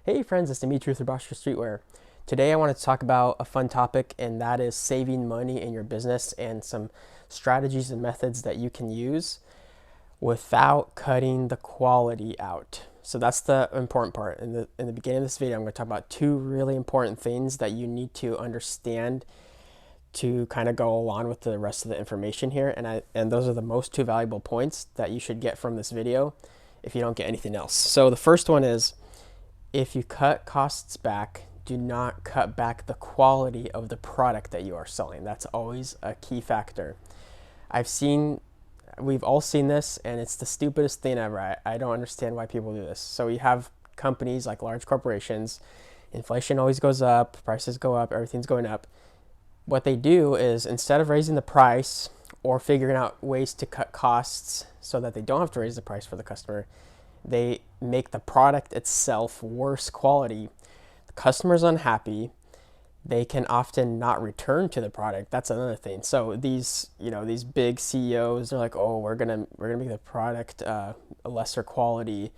Hey friends, it's Dimitri with Bosch Streetwear. Today I wanted to talk about a fun topic, and that is saving money in your business and some strategies and methods that you can use without cutting the quality out. So that's the important part. In the beginning of this video, I'm going to talk about two really important things that you need to understand to kind of go along with the rest of the information here. And those are the most two valuable points that you should get from this video if you don't get anything else. So the first one is, if you cut costs back, do not cut back the quality of the product that you are selling. That's always a key factor. We've all seen this, and it's the stupidest thing ever. I don't understand why people do this. So you have companies like large corporations, inflation always goes up, prices go up, everything's going up. What they do is, instead of raising the price or figuring out ways to cut costs so that they don't have to raise the price for the customer, they make the product itself worse quality. The customer's unhappy. They can often not return to the product. That's another thing. So these big CEOs, they're like, oh, we're gonna make the product a lesser quality,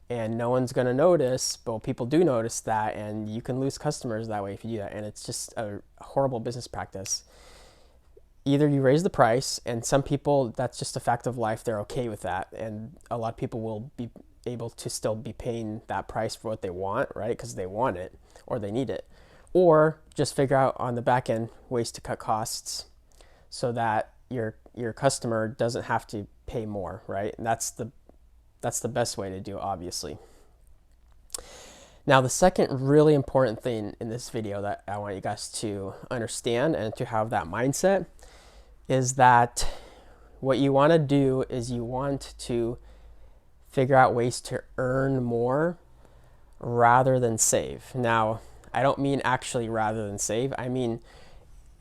and no one's gonna notice. But people do notice that, and you can lose customers that way if you do that. And it's just a horrible business practice. Either you raise the price, and some people, that's just a fact of life, they're okay with that, and a lot of people will be able to still be paying that price for what they want, right? Because they want it or they need it. Or just figure out on the back end ways to cut costs so that your customer doesn't have to pay more, right? And that's the best way to do it, obviously. Now, the second really important thing in this video that I want you guys to understand and to have that mindset is that what you want to do is you want to figure out ways to earn more rather than save. Now, I don't mean actually rather than save. I mean,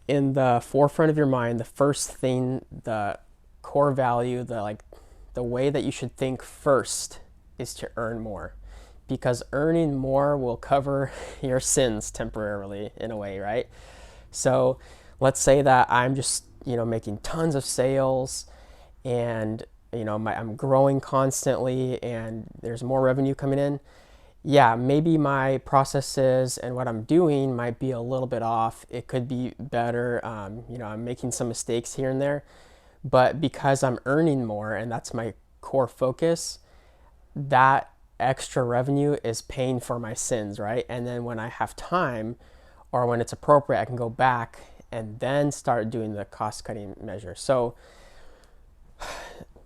in the forefront of your mind, the first thing, the core value, the way that you should think first is to earn more, because earning more will cover your sins temporarily, in a way, right? So let's say that I'm just, making tons of sales, and I'm growing constantly, and there's more revenue coming in. Yeah, maybe my processes and what I'm doing might be a little bit off. It could be better. I'm making some mistakes here and there, but because I'm earning more and that's my core focus, that extra revenue is paying for my sins, right? And then when I have time or when it's appropriate, I can go back and then start doing the cost cutting measure. So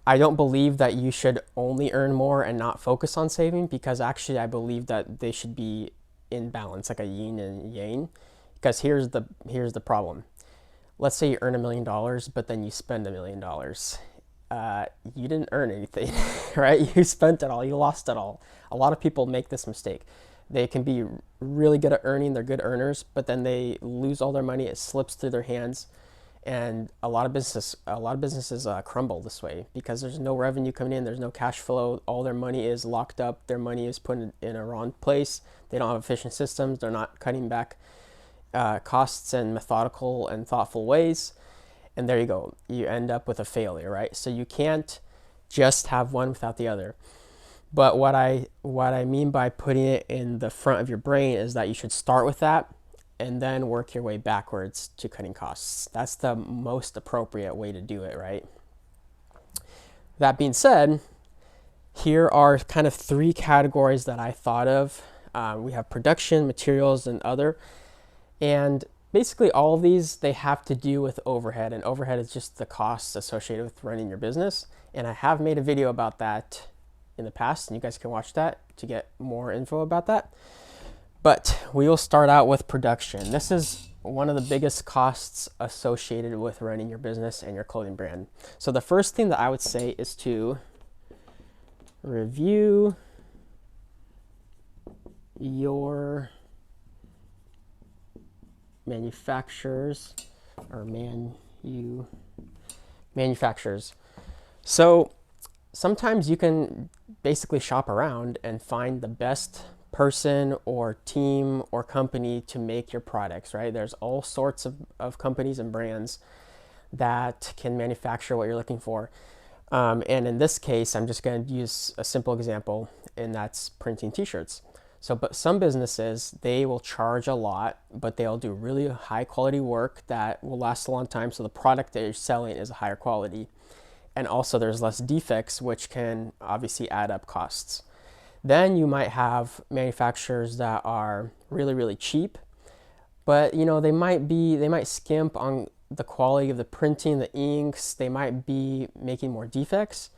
I don't believe that you should only earn more and not focus on saving, because actually I believe that they should be in balance, like a yin and yang. Because here's the problem. Let's say you earn $1 million, but then you spend $1 million. You didn't earn anything, right? You spent it all, you lost it all. A lot of people make this mistake. They can be really good at earning, they're good earners, but then they lose all their money, it slips through their hands. And a lot of businesses crumble this way because there's no revenue coming in, there's no cash flow, all their money is locked up, their money is put in a wrong place, they don't have efficient systems, they're not cutting back costs in methodical and thoughtful ways, and there you go, you end up with a failure, right? So you can't just have one without the other. But what I mean by putting it in the front of your brain is that you should start with that and then work your way backwards to cutting costs. That's the most appropriate way to do it, right? That being said, here are kind of three categories that I thought of. We have production, materials, and other. And basically all of these, they have to do with overhead, and overhead is just the costs associated with running your business. And I have made a video about that in the past, and you guys can watch that to get more info about that. But we will start out with production. This is one of the biggest costs associated with running your business and your clothing brand. So the first thing that I would say is to review your manufacturers or manufacturers. So sometimes you can basically shop around and find the best person or team or company to make your products, right? There's all sorts of companies and brands that can manufacture what you're looking for. And in this case, I'm just going to use a simple example, and that's printing t-shirts. So, but some businesses, they will charge a lot, but they'll do really high quality work that will last a long time. So the product that you're selling is a higher quality. And also there's less defects, which can obviously add up costs. Then you might have manufacturers that are really, really cheap, but they might skimp on the quality of the printing, the inks, they might be making more defects.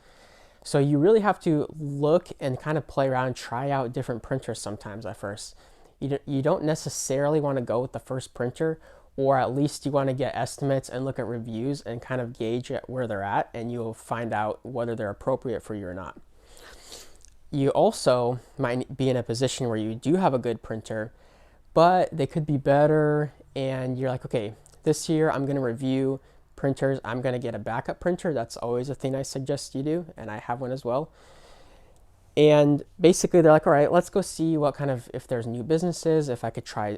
So you really have to look and kind of play around, try out different printers sometimes at first. You don't necessarily want to go with the first printer, or at least you want to get estimates and look at reviews and kind of gauge at where they're at, and you'll find out whether they're appropriate for you or not. You also might be in a position where you do have a good printer, but they could be better, and you're like, okay, this year I'm going to review printers. I'm going to get a backup printer. That's always a thing I suggest you do, and I have one as well. And basically they're like, all right, let's go see what kind of, if there's new businesses, if I could try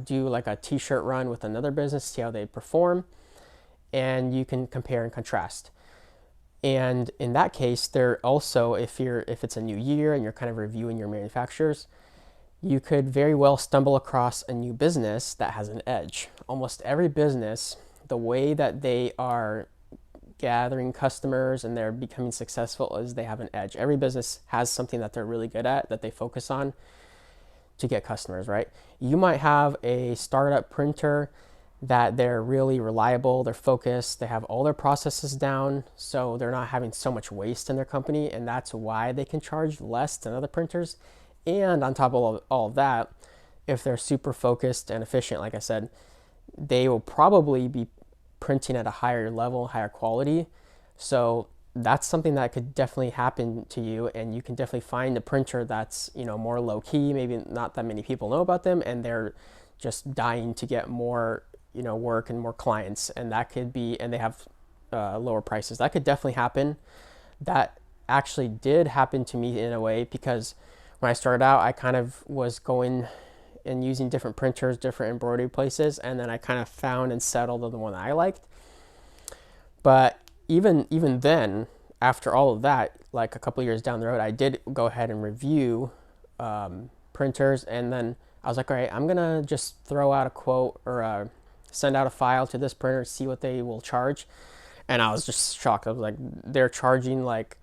do like a t-shirt run with another business, see how they perform, and you can compare and contrast. And in that case, they're also, if it's a new year and you're kind of reviewing your manufacturers, you could very well stumble across a new business that has an edge. Almost every business, the way that they are gathering customers and they're becoming successful is they have an edge. Every business has something that they're really good at, that they focus on to get customers, right? You might have a startup printer that they're really reliable, they're focused, they have all their processes down, so they're not having so much waste in their company, and that's why they can charge less than other printers. And on top of all of that, if they're super focused and efficient, like I said, they will probably be printing at a higher level, higher quality. So that's something that could definitely happen to you, and you can definitely find a printer that's more low key, maybe not that many people know about them, and they're just dying to get more work and more clients, and that could be, and they have lower prices. That could definitely happen. That actually did happen to me in a way, because when I started out, I kind of was going and using different printers, different embroidery places, and then I kind of found and settled on the one that I liked. But even then, after all of that, like a couple of years down the road, I did go ahead and review printers, and then I was like, all right, I'm gonna just throw out a quote or send out a file to this printer, see what they will charge. And I was just shocked. I was like, they're charging like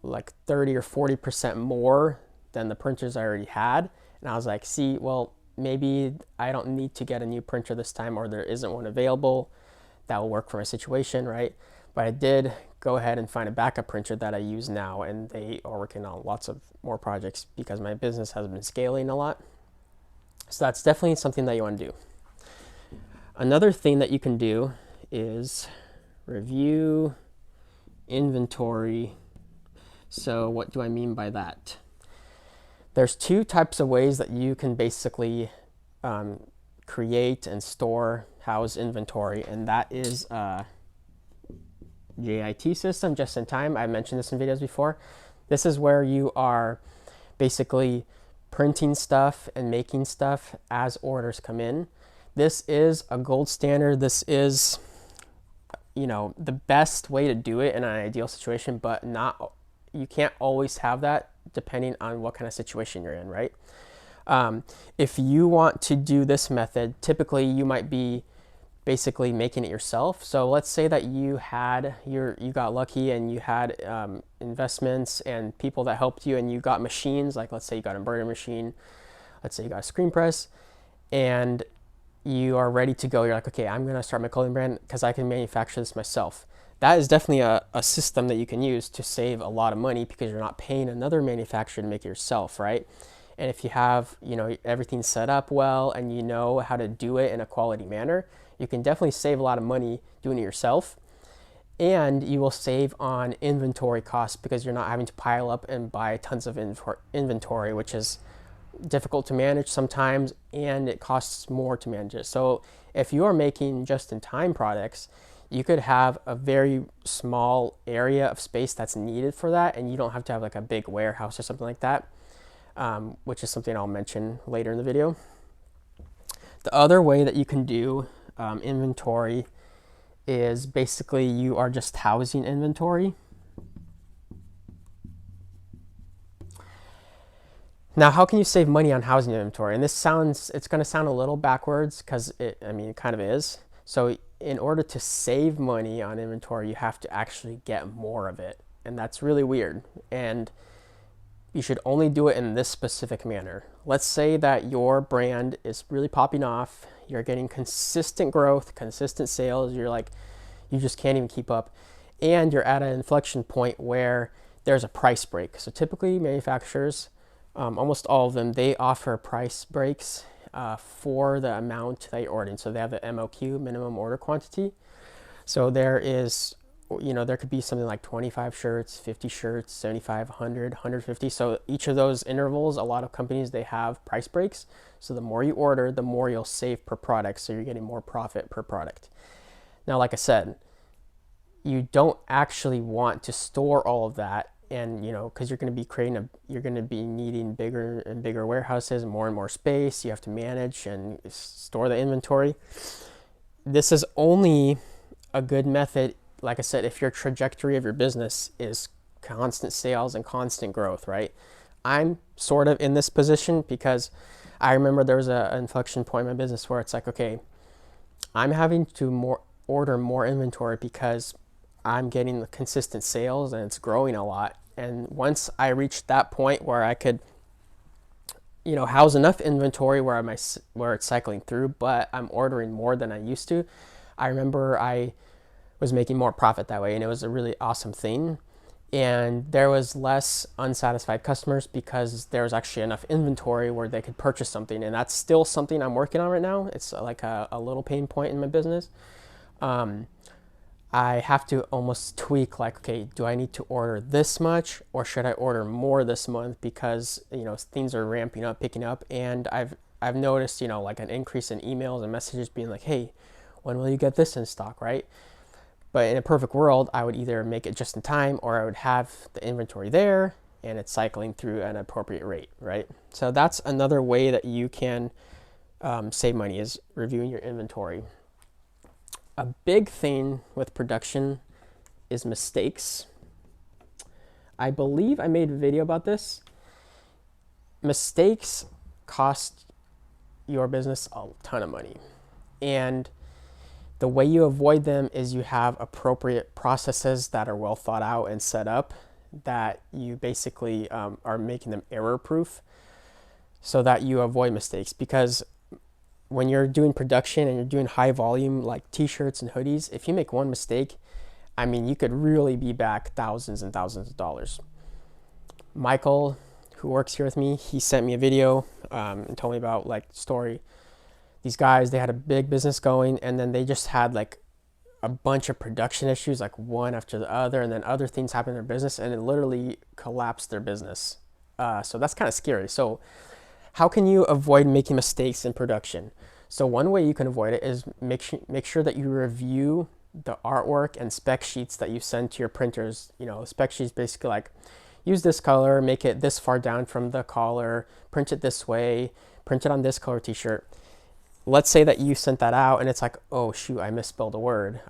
30 or 40% more than the printers I already had. And I was like, see, well, maybe I don't need to get a new printer this time, or there isn't one available that will work for my situation, right? But I did go ahead and find a backup printer that I use now, and they are working on lots of more projects because my business has been scaling a lot. So that's definitely something that you want to do. Another thing that you can do is review inventory. So what do I mean by that? There's two types of ways that you can basically create and house inventory, and that is JIT system, just in time. I mentioned this in videos before. This is where you are basically printing stuff and making stuff as orders come in. This is a gold standard. This is, the best way to do it in an ideal situation, but you can't always have that depending on what kind of situation you're in, right? If you want to do this method, typically you might be basically making it yourself. So let's say that you got lucky and you had investments and people that helped you, and you got machines, like let's say you got an embroidery machine, let's say you got a screen press, and you are ready to go. You're like, okay, I'm gonna start my clothing brand because I can manufacture this myself. That is definitely a system that you can use to save a lot of money, because you're not paying another manufacturer to make it yourself, right? And if you have, everything set up well and you know how to do it in a quality manner, you can definitely save a lot of money doing it yourself. And you will save on inventory costs, because you're not having to pile up and buy tons of inventory, which is difficult to manage sometimes, and it costs more to manage it. So if you are making just-in-time products, you could have a very small area of space that's needed for that, and you don't have to have like a big warehouse or something like that, which is something I'll mention later in the video. The other way that you can do inventory is basically you are just housing inventory. Now, how can you save money on housing inventory? And it's going to sound a little backwards because it kind of is. So in order to save money on inventory, you have to actually get more of it. And that's really weird. And you should only do it in this specific manner. Let's say that your brand is really popping off. You're getting consistent growth, consistent sales. You just can't even keep up. And you're at an inflection point where there's a price break. So typically manufacturers, almost all of them, they offer price breaks for the amount that you're ordering. So they have the MOQ, minimum order quantity. So there could be something like 25 shirts, 50 shirts, 75, 100, 150. So each of those intervals, a lot of companies, they have price breaks. So the more you order, the more you'll save per product. So you're getting more profit per product. Now, like I said, you don't actually want to store all of that, and because you're going to be needing bigger and bigger warehouses, more and more space. You have to manage and store the inventory. This is only a good method, like I said, if your trajectory of your business is constant sales and constant growth, right? I'm sort of in this position because I remember there was an inflection point in my business where it's like, okay, I'm having to order more inventory because I'm getting the consistent sales and it's growing a lot. And once I reached that point where I could, house enough inventory where it's cycling through, but I'm ordering more than I used to, I remember I was making more profit that way, and it was a really awesome thing. And there was less unsatisfied customers because there was actually enough inventory where they could purchase something. And that's still something I'm working on right now. It's like a little pain point in my business. I have to almost tweak, like, okay, do I need to order this much or should I order more this month because things are ramping up, picking up, and I've noticed like an increase in emails and messages being like, hey, when will you get this in stock, right? But in a perfect world, I would either make it just in time or I would have the inventory there and it's cycling through at an appropriate rate, right? So that's another way that you can save money, is reviewing your inventory. A big thing with production is mistakes. I believe I made a video about this. Mistakes cost your business a ton of money. And the way you avoid them is you have appropriate processes that are well thought out and set up, that you basically are making them error-proof so that you avoid mistakes. Because when you're doing production and you're doing high volume like t-shirts and hoodies, if you make one mistake, I mean, you could really be back thousands and thousands of dollars. Michael, who works here with me, he sent me a video and told me about like story. These guys, they had a big business going, and then they just had like a bunch of production issues, like one after the other, and then other things happened in their business, and it literally collapsed their business. So that's kind of scary. So how can you avoid making mistakes in production? So one way you can avoid it is make sure that you review the artwork and spec sheets that you send to your printers. Spec sheets basically like, use this color, make it this far down from the collar, print it this way, print it on this color t-shirt. Let's say that you sent that out and it's like, oh shoot, I misspelled a word,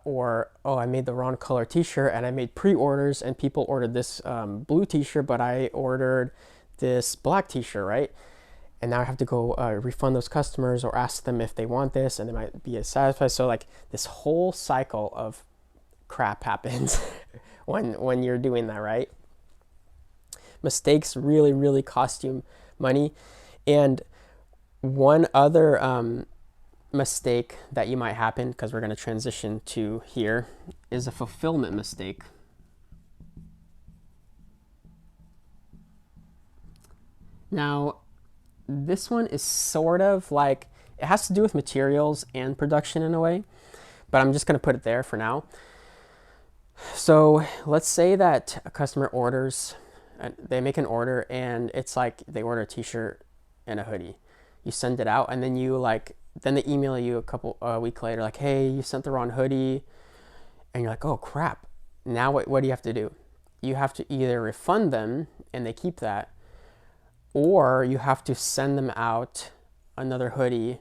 or oh, I made the wrong color t-shirt and I made pre-orders and people ordered this blue t-shirt, but I ordered this black t-shirt, right? And now I have to go refund those customers or ask them if they want this, and they might be satisfied. So like this whole cycle of crap happens when you're doing that, right? Mistakes really, really cost you money. And one other mistake that you might happen, because we're going to transition to here, is a fulfillment mistake. Now, this one is sort of like, it has to do with materials and production in a way, but I'm just going to put it there for now. So let's say that a customer orders, they make an order, and it's like they order a t-shirt and a hoodie. You send it out, and then then they email you a week later, like, hey, you sent the wrong hoodie, and you're like, oh crap. Now what do you have to do? You have to either refund them and they keep that, or you have to send them out another hoodie,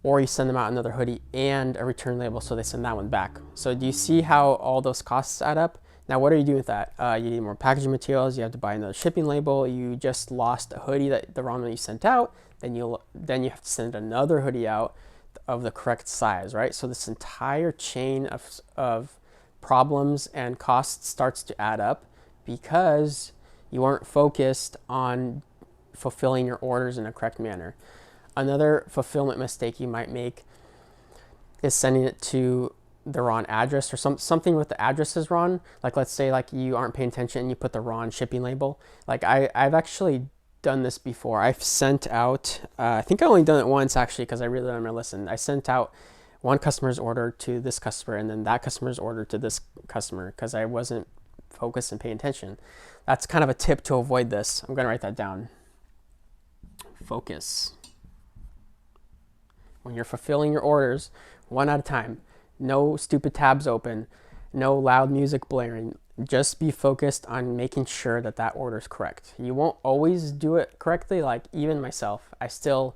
or you send them out another hoodie and a return label, so they send that one back. So do you see how all those costs add up? Now, what are you doing with that? You need more packaging materials. You have to buy another shipping label. You just lost a hoodie that the wrong one you sent out. Then you have to send another hoodie out of the correct size, right? So this entire chain of problems and costs starts to add up because you weren't focused on fulfilling your orders in a correct manner. Another fulfillment mistake you might make is sending it to the wrong address or something with the addresses wrong. Like let's say like you aren't paying attention and you put the wrong shipping label. Like I've actually done this before. I've sent out, I think I only done it once actually because I really don't remember listen. I sent out one customer's order to this customer and then that customer's order to this customer because I wasn't focused and paying attention. That's kind of a tip to avoid this. I'm going to write that down. Focus. When you're fulfilling your orders, one at a time. No stupid tabs open, no loud music blaring. Just be focused on making sure that that order is correct. You won't always do it correctly. Like even myself, I still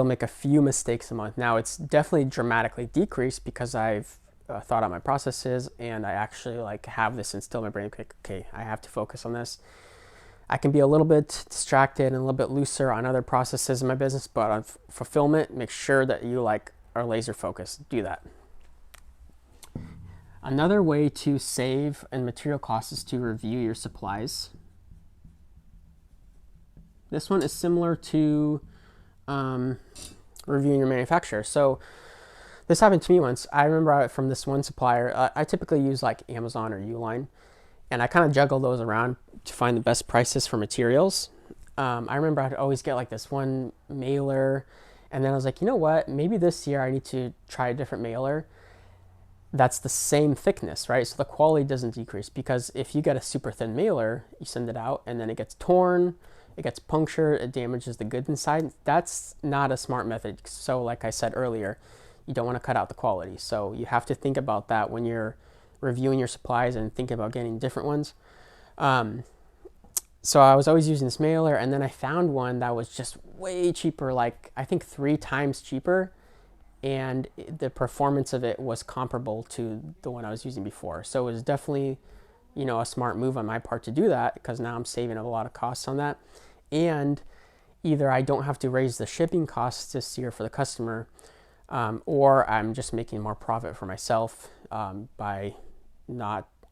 make a few mistakes a month. Now it's definitely dramatically decreased because I've thought out my processes and I actually like have this instilled in my brain. Okay, I have to focus on this. I can be a little bit distracted and a little bit looser on other processes in my business, but on fulfillment, make sure that you like are laser focused. Do that. Another way to save in material costs is to review your supplies. This one is similar to reviewing your manufacturer. So this happened to me once. I remember from this one supplier, I typically use like Amazon or Uline, and I kind of juggle those around to find the best prices for materials. I remember I'd always get like this one mailer, and then I was like, you know what? Maybe this year I need to try a different mailer that's the same thickness, right? So the quality doesn't decrease, because if you get a super thin mailer, you send it out and then it gets torn, it gets punctured, it damages the goods inside. That's not a smart method. So like I said earlier, you don't want to cut out the quality. So you have to think about that when you're reviewing your supplies and think about getting different ones. So I was always using this mailer, and then I found one that was just way cheaper, like I think 3 times cheaper, and the performance of it was comparable to the one I was using before. So it was definitely, a smart move on my part to do that, because now I'm saving a lot of costs on that. And either I don't have to raise the shipping costs this year for the customer, or I'm just making more profit for myself by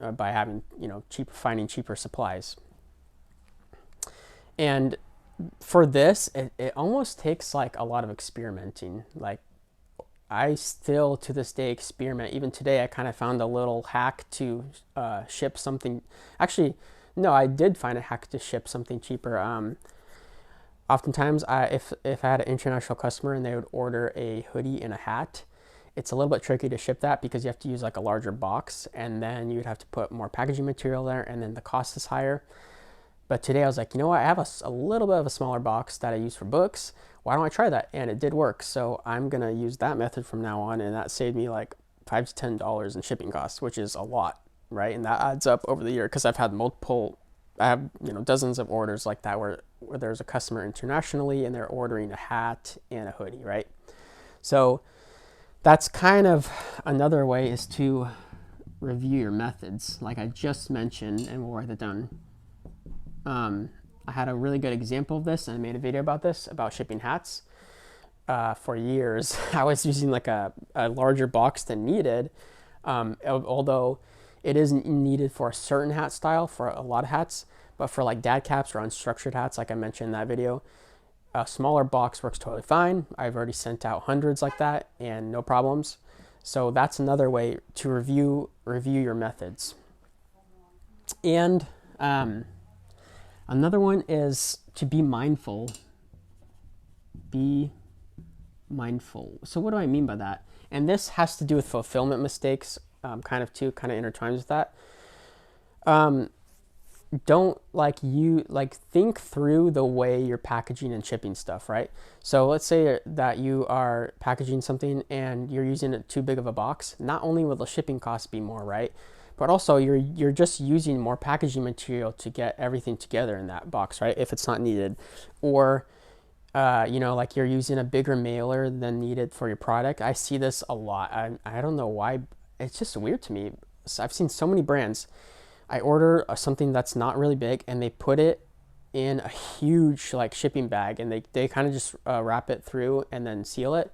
having, finding cheaper supplies. And for this, it almost takes like a lot of experimenting. Like I still to this day experiment. Even today, I kind of found a little hack to ship something. Actually, no, I did find a hack to ship something cheaper. Oftentimes, if I had an international customer and they would order a hoodie and a hat, it's a little bit tricky to ship that because you have to use like a larger box, and then you'd have to put more packaging material there, and then the cost is higher. But today I was like, you know what? I have a little bit of a smaller box that I use for books. Why don't I try that? And it did work. So I'm going to use that method from now on. And that saved me like $5 to $10 in shipping costs, which is a lot, right? And that adds up over the year, because I've had dozens of orders like that where there's a customer internationally and they're ordering a hat and a hoodie, right? So that's kind of another way, is to review your methods, like I just mentioned, and we'll write it down. I had a really good example of this, and I made a video about this, about shipping hats. For years, I was using like a larger box than needed, although it isn't needed for a certain hat style for a lot of hats, but for like dad caps or unstructured hats, like I mentioned in that video, a smaller box works totally fine. I've already sent out hundreds like that and no problems. So that's another way to review your methods. And another one is to be mindful. Be mindful. So what do I mean by that? And this has to do with fulfillment mistakes, kind of intertwines with that. Don't think through the way you're packaging and shipping stuff, right? So let's say that you are packaging something and you're using it too big of a box. Not only will the shipping costs be more, right? But also you're just using more packaging material to get everything together in that box, right? If it's not needed. Or, like you're using a bigger mailer than needed for your product. I see this a lot. I don't know why. It's just weird to me. I've seen so many brands. I order something that's not really big, and they put it in a huge like shipping bag, and they kind of just wrap it through and then seal it.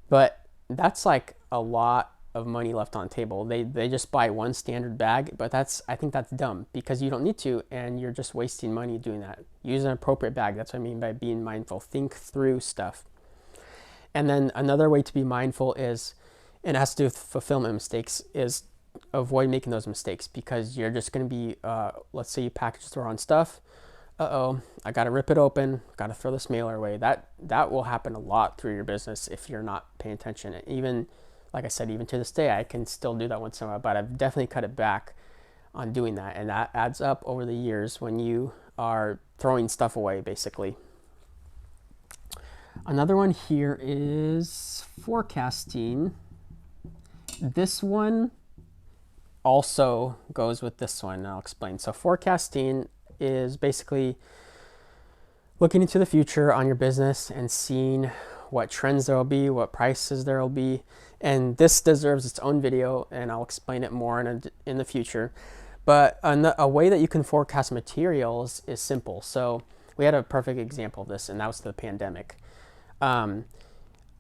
But that's like a lot of money left on the table. They just buy one standard bag, but I think that's dumb because you don't need to, and you're just wasting money doing that. Use an appropriate bag. That's what I mean by being mindful. Think through stuff. And then another way to be mindful is, and it has to do with fulfillment mistakes, is avoid making those mistakes, because you're just going to be, let's say you package the wrong stuff. I got to rip it open, got to throw this mailer away. That will happen a lot through your business if you're not paying attention. And even, like I said, even to this day, I can still do that once in a while, but I've definitely cut it back on doing that. And that adds up over the years when you are throwing stuff away, basically. Another one here is forecasting. This one also goes with this one, and I'll explain. So forecasting is basically looking into the future on your business and seeing what trends there will be, what prices there will be. And this deserves its own video, and I'll explain it more in the future. But a way that you can forecast materials is simple. So we had a perfect example of this, and that was the pandemic.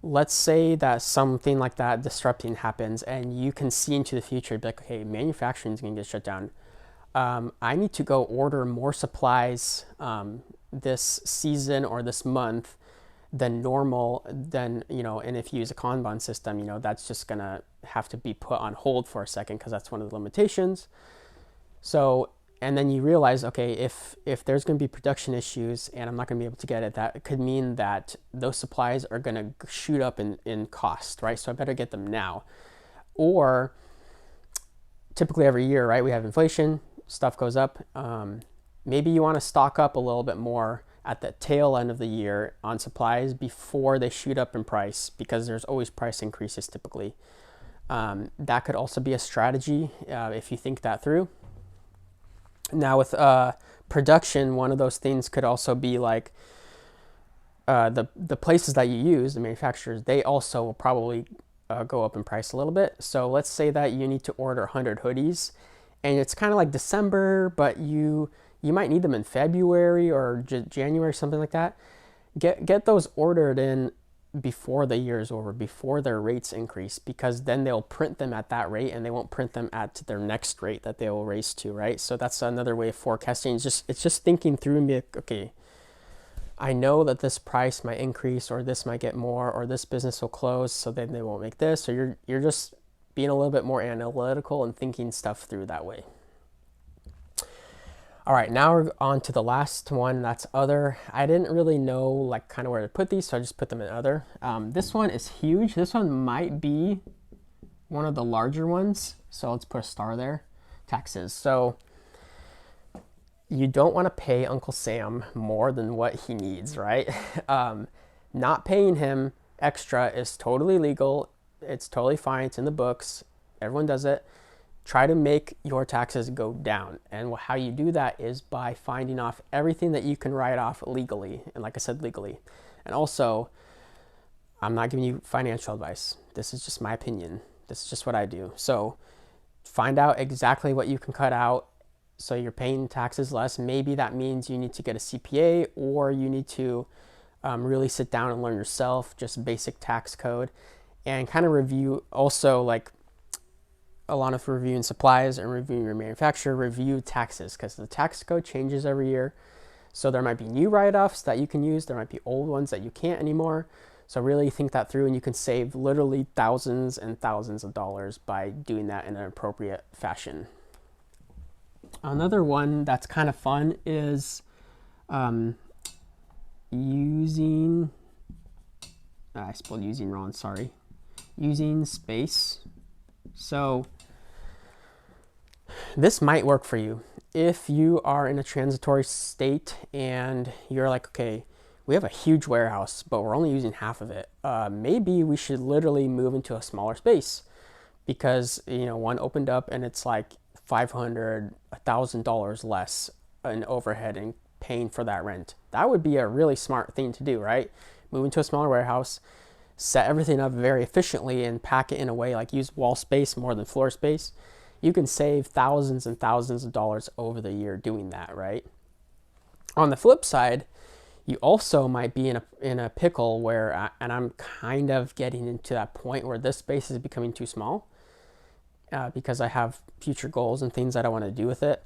Let's say that something like that disrupting happens, and you can see into the future, be like, okay, manufacturing is going to get shut down. I need to go order more supplies this season or this month than normal. Then, and if you use a Kanban system, that's just going to have to be put on hold for a second because that's one of the limitations. So, and then you realize, okay, if there's going to be production issues and I'm not going to be able to get it, that could mean that those supplies are going to shoot up in cost, right? So I better get them now. Or typically every year, right, we have inflation, stuff goes up. Maybe you want to stock up a little bit more at the tail end of the year on supplies before they shoot up in price, because there's always price increases typically. That could also be a strategy if you think that through. Now with production, one of those things could also be like the places that you use, the manufacturers, they also will probably go up in price a little bit. So let's say that you need to order 100 hoodies, and it's kind of like December, but you might need them in February or January, something like that. Get those ordered in before the year is over, before their rates increase, because then they'll print them at that rate and they won't print them at their next rate that they will raise to, right? So that's another way of forecasting. It's just thinking through and be like, okay, I know that this price might increase, or this might get more, or this business will close, so then they won't make this. So you're just being a little bit more analytical and thinking stuff through that way. All right, now we're on to the last one. That's other. I didn't really know like kind of where to put these, so I just put them in other. This one is huge. This one might be one of the larger ones. So let's put a star there. Taxes. So you don't want to pay Uncle Sam more than what he needs, right? Not paying him extra is totally legal. It's totally fine. It's in the books. Everyone does it. Try to make your taxes go down. And how you do that is by finding off everything that you can write off legally. And like I said, legally. And also, I'm not giving you financial advice. This is just my opinion. This is just what I do. So find out exactly what you can cut out so you're paying taxes less. Maybe that means you need to get a CPA, or you need to really sit down and learn yourself, just basic tax code, and kind of review also like a lot of reviewing supplies and reviewing your manufacturer, review taxes, because the tax code changes every year. So there might be new write-offs that you can use. There might be old ones that you can't anymore. So really think that through, and you can save literally thousands and thousands of dollars by doing that in an appropriate fashion. Another one that's kind of fun is using, I spelled using wrong, sorry. Using space. So this might work for you if you are in a transitory state and you're like, okay, we have a huge warehouse, but we're only using half of it. Maybe we should literally move into a smaller space, because one opened up and it's like $500, $1,000 less in overhead and paying for that rent. That would be a really smart thing to do, right? Move into a smaller warehouse, set everything up very efficiently, and pack it in a way like use wall space more than floor space. you can save thousands and thousands of dollars over the year doing that, right? On the flip side, you also might be in a pickle where, and I'm kind of getting into that point where this space is becoming too small because I have future goals and things that I want to do with it.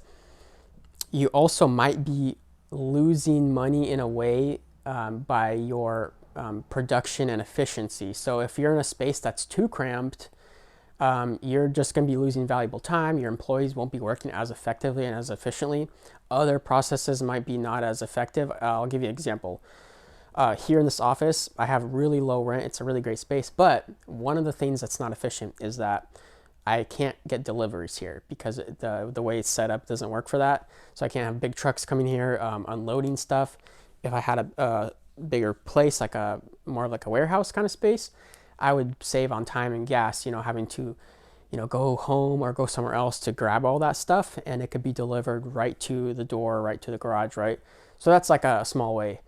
You also might be losing money in a way by your production and efficiency. So if you're in a space that's too cramped, you're just going to be losing valuable time. Your employees won't be working as effectively and as efficiently. Other processes might be not as effective. I'll give you an example. Here in this office, I have really low rent. It's a really great space, but one of the things that's not efficient is that I can't get deliveries here because the way it's set up doesn't work for that. So I can't have big trucks coming here unloading stuff. If I had a bigger place, like more of like a warehouse kind of space, I would save on time and gas, having to, go home or go somewhere else to grab all that stuff, and it could be delivered right to the door, right to the garage, right? So that's like a small way.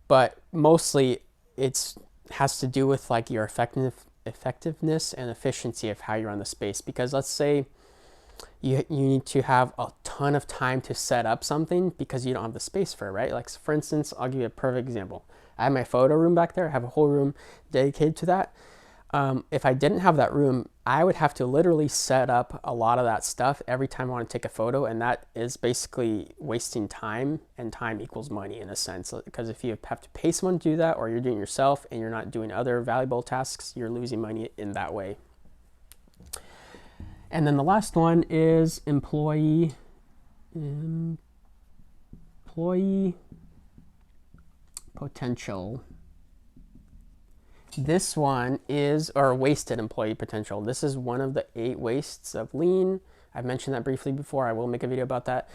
But mostly it has to do with like your effectiveness and efficiency of how you run the space. Because let's say you need to have a ton of time to set up something because you don't have the space for it, right? Like, for instance, I'll give you a perfect example. I have my photo room back there. I have a whole room dedicated to that. If I didn't have that room, I would have to literally set up a lot of that stuff every time I want to take a photo, and that is basically wasting time, and time equals money in a sense, because if you have to pay someone to do that, or you're doing it yourself and you're not doing other valuable tasks, you're losing money in that way. And then the last one is employee potential. This one is, or wasted employee potential. This is one of the 8 wastes of lean. I've mentioned that briefly before. I will make a video about that.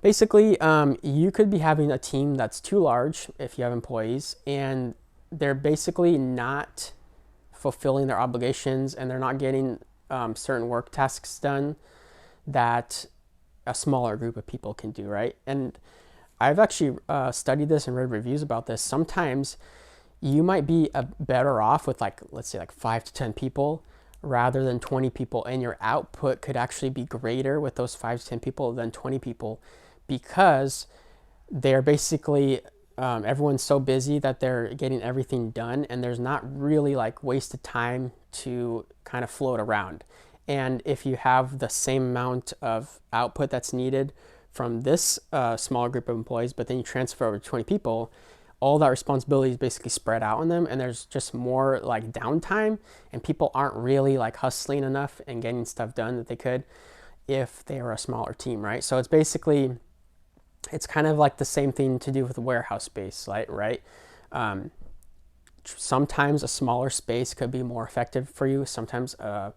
Basically, you could be having a team that's too large if you have employees, and they're basically not fulfilling their obligations, and they're not getting certain work tasks done that a smaller group of people can do, right? And I've actually studied this and read reviews about this. Sometimes you might be better off with, like, let's say like 5 to 10 people rather than 20 people, and your output could actually be greater with those 5 to 10 people than 20 people, because they're basically everyone's so busy that they're getting everything done, and there's not really like wasted time to kind of float around. And if you have the same amount of output that's needed from this smaller group of employees, but then you transfer over to 20 people, all that responsibility is basically spread out on them, and there's just more like downtime, and people aren't really like hustling enough and getting stuff done that they could if they were a smaller team, right? So it's kind of like the same thing to do with the warehouse space, right? Sometimes a smaller space could be more effective for you. Sometimes a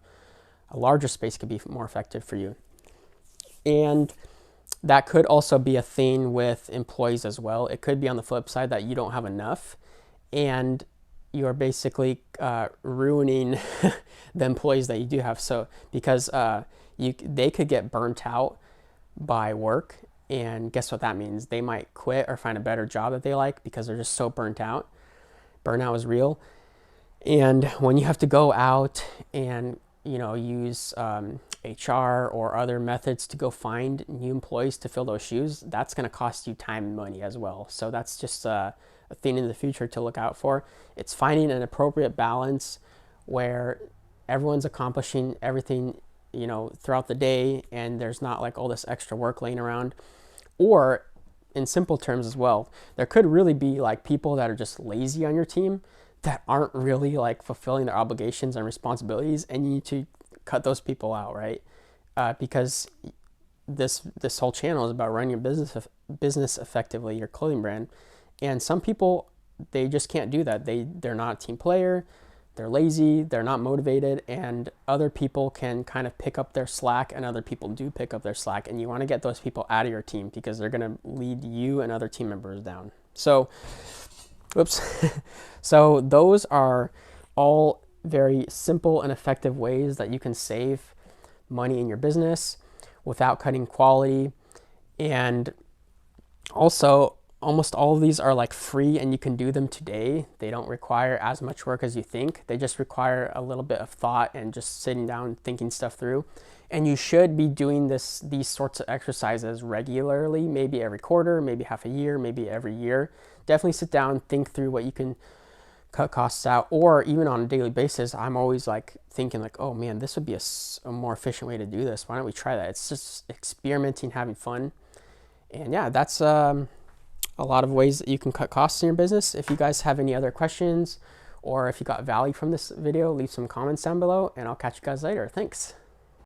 larger space could be more effective for you. And that could also be a thing with employees as well. It could be on the flip side that you don't have enough, and you're basically ruining the employees that you do have. So because they could get burnt out by work, and guess what that means? They might quit or find a better job that they like because they're just so burnt out. Burnout is real. And when you have to go out and use HR or other methods to go find new employees to fill those shoes, that's going to cost you time and money as well. So that's just a thing in the future to look out for. It's finding an appropriate balance where everyone's accomplishing everything throughout the day, and there's not like all this extra work laying around. Or in simple terms as well, there could really be like people that are just lazy on your team that aren't really like fulfilling their obligations and responsibilities, and you need to cut those people out, right? Because this whole channel is about running your business effectively, your clothing brand. And some people, they just can't do that. They're not a team player, they're lazy, they're not motivated, and other people can kind of pick up their slack, and other people do pick up their slack, and you want to get those people out of your team because they're going to lead you and other team members down. So so those are all very simple and effective ways that you can save money in your business without cutting quality. And also, almost all of these are like free and you can do them today. They don't require as much work as you think. They just require a little bit of thought and just sitting down thinking stuff through. And you should be doing these sorts of exercises regularly, maybe every quarter, maybe half a year, maybe every year. Definitely sit down, think through what you can cut costs out, or even on a daily basis. I'm always like thinking like, oh man, this would be a more efficient way to do this. Why don't we try that? It's just experimenting, having fun. And yeah, that's a lot of ways that you can cut costs in your business. If you guys have any other questions or if you got value from this video, leave some comments down below and I'll catch you guys later. Thanks.